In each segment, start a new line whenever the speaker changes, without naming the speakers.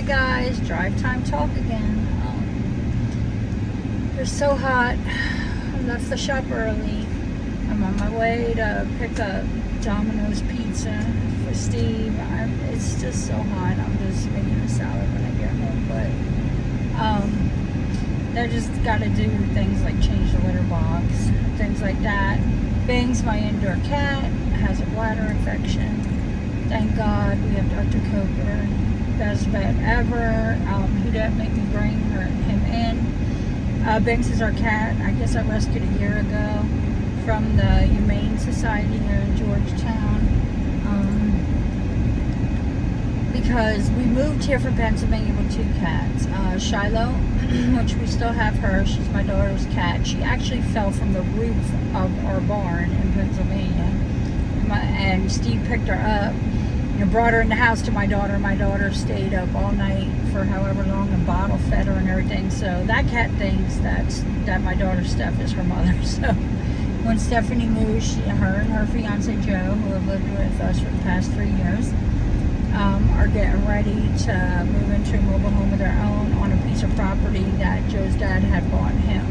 guys, drive time talk again. It was so hot. I left the shop early. I'm on my way to pick up Domino's pizza for Steve. It's just so hot. I'm just making a salad when I get home. But I just got to do things like change the litter box, things like that. Bangs, my indoor cat, has a bladder infection. Thank God we have Dr. Coker. Best vet ever. He didn't make me bring him in. Banks is our cat. I guess I rescued a year ago from the Humane Society here in Georgetown. Because we moved here from Pennsylvania with two cats. Shiloh, which we still have her. She's my daughter's cat. She actually fell from the roof of our barn in Pennsylvania. And Steve picked her up. Brought her in the house to my daughter. My daughter stayed up all night for however long and bottle fed her and everything. So that cat thinks that my daughter Steph is her mother. So when Stephanie moves, her and her fiance Joe, who have lived with us for the past 3 years, are getting ready to move into a mobile home of their own on a piece of property that Joe's dad had bought him,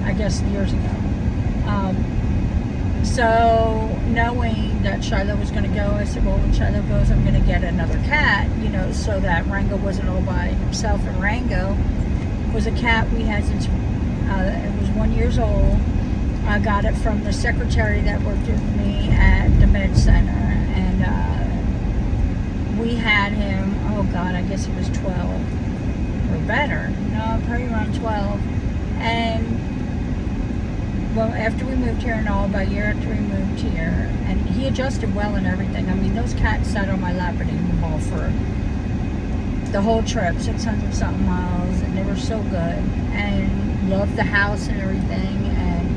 I guess years ago. So knowing that Shiloh was going to go, I said, well, when Shiloh goes, I'm going to get another cat, so that Rango wasn't all by himself. And Rango was a cat we had since it was 1 year old. I got it from the secretary that worked with me at the med center. And we had him, oh God, I guess he was 12 or better. No, probably around 12. And well, after we moved here and all, about a year after we moved here, and he adjusted well and everything. I mean, those cats sat on my lap at Eaton Hall for the whole trip, 600-something miles, and they were so good, and loved the house and everything. And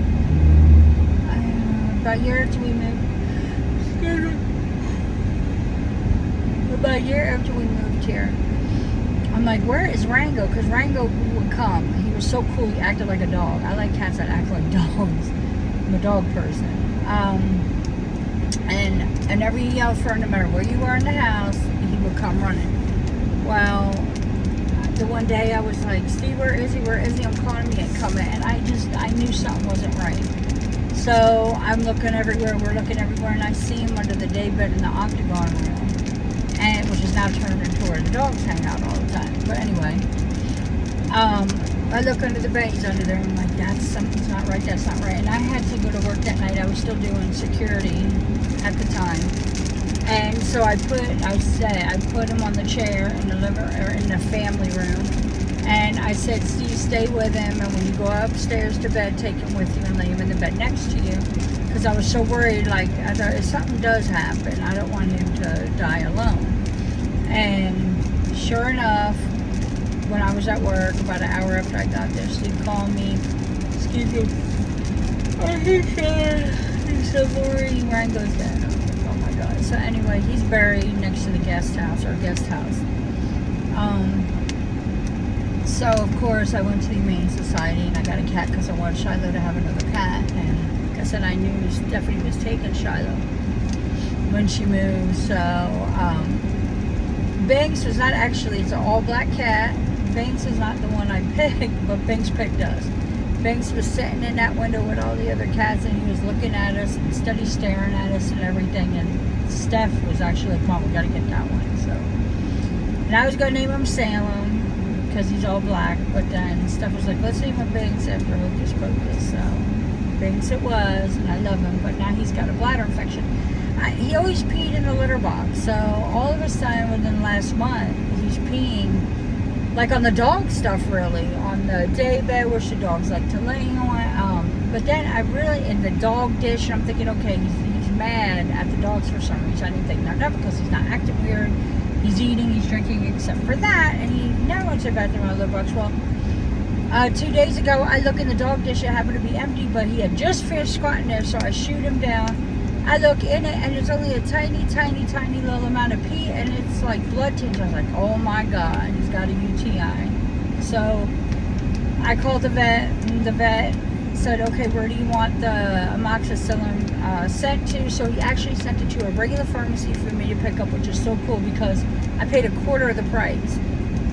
about a year after we moved here, I'm like, where is Rango? Because Rango would come. He was so cool. He acted like a dog. I like cats that act like dogs. I'm a dog person. And every yell for him, no matter where you were in the house, he would come running. Well, the one day I was like, Steve, where is he? Where is he? I'm calling him, he ain't coming. And I knew something wasn't right. So I'm looking everywhere. We're looking everywhere. And I see him under the daybed in the octagon room. Which is now turned into where the dogs hang out all the time. But anyway, I look under the bed, he's under there, and I'm like, something's not right, that's not right. And I had to go to work that night. I was still doing security at the time. And so I put him on the chair in the family room. And I said, Steve, stay with him. And when you go upstairs to bed, take him with you and lay him in the bed next to you. Because I was so worried, like, if something does happen, I don't want him to die alone. And sure enough, when I was at work, about an hour after I got there, Steve called me. Excuse me. He said, Lori, Rango's dead. I was like, oh my God. So anyway, he's buried next to the guest house. So of course I went to the Humane Society and I got a cat because I wanted Shiloh to have another cat. And like I said, I knew Stephanie was taking Shiloh when she moved. So Banks was not actually, it's an all black cat. Banks is not the one I picked, but Banks picked us. Banks was sitting in that window with all the other cats and he was looking at us and steady staring at us and everything. And Steph was actually like, Mom, we gotta get that one. So, and I was gonna name him Salem because he's all black, but then Steph was like, let's name him Banks after Hocus Pocus. So Banks it was, and I love him, but now he's got a bladder infection. He always peed in the litter box, so all of a sudden within the last month he's peeing like on the dog stuff, really, on the day bed which the dogs like to lay on. But then I really, in the dog dish, I'm thinking, okay, he's mad at the dogs for some reason. I didn't think that because he's not acting weird. He's eating, he's drinking, except for that, and he never went to the bathroom in the litter box. Well, 2 days ago I look in the dog dish, it happened to be empty, but he had just finished squatting there, so I shoot him down. I look in it, and it's only a tiny, tiny, tiny little amount of pee, and it's like blood tinge. I was like, oh my God, he's got a UTI. So I called the vet, and the vet said, okay, where do you want the amoxicillin sent to? So he actually sent it to a regular pharmacy for me to pick up, which is so cool because I paid a quarter of the price.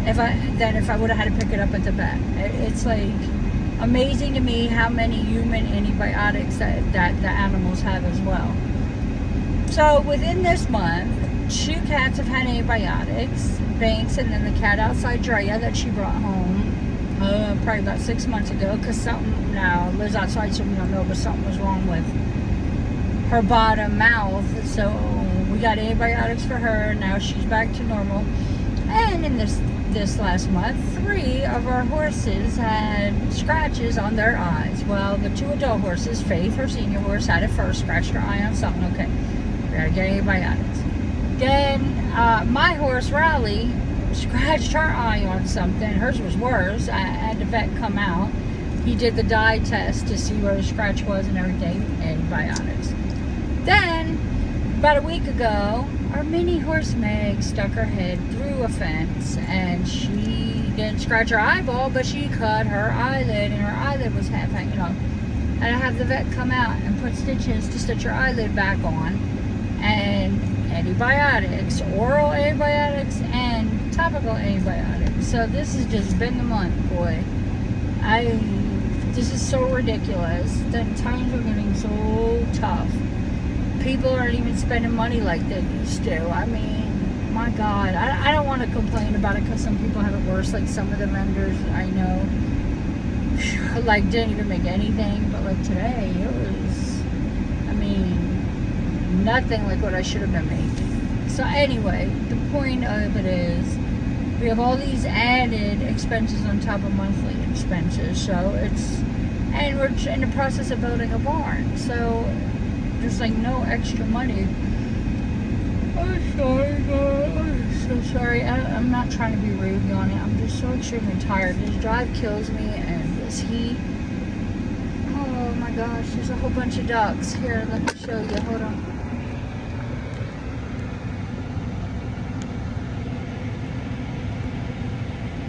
if I would have had to pick it up at the vet. It's like amazing to me how many human antibiotics that the animals have as well. So within this month, 2 cats have had antibiotics. Banks, and then the cat outside, Drea, that she brought home probably about 6 months ago, because something now lives outside, so we don't know, but something was wrong with her bottom mouth. So we got antibiotics for her. Now she's back to normal. And in this last month, 3 of our horses had scratches on their eyes. Well, the 2 adult horses, Faith, her senior horse, had it first, scratched her eye on something. Okay, we gotta get antibiotics. Then my horse, Raleigh, scratched her eye on something. Hers was worse. I had the vet come out. He did the dye test to see where the scratch was and everything. Antibiotics. Then, about a week ago, our mini horse Meg stuck her head through a fence, and she didn't scratch her eyeball, but she cut her eyelid, and her eyelid was half hanging off. And I have the vet come out and put stitches to stitch her eyelid back on, and antibiotics, oral antibiotics, and topical antibiotics. So this has just been the month, boy. This is so ridiculous. The times are getting so tough. People aren't even spending money like they used to. I mean, my God. I don't want to complain about it, because some people have it worse. Like some of the vendors I know, like, didn't even make anything. But like today, it was, I mean, nothing like what I should have been making. So anyway, the point of it is, we have all these added expenses on top of monthly expenses. So and we're in the process of building a barn. So there's like no extra money. I'm sorry, God. I'm so sorry. I'm not trying to be rude, Yanni. I'm just so extremely tired. This drive kills me, and this heat. Oh my gosh, there's a whole bunch of ducks. Here, let me show you. Hold on.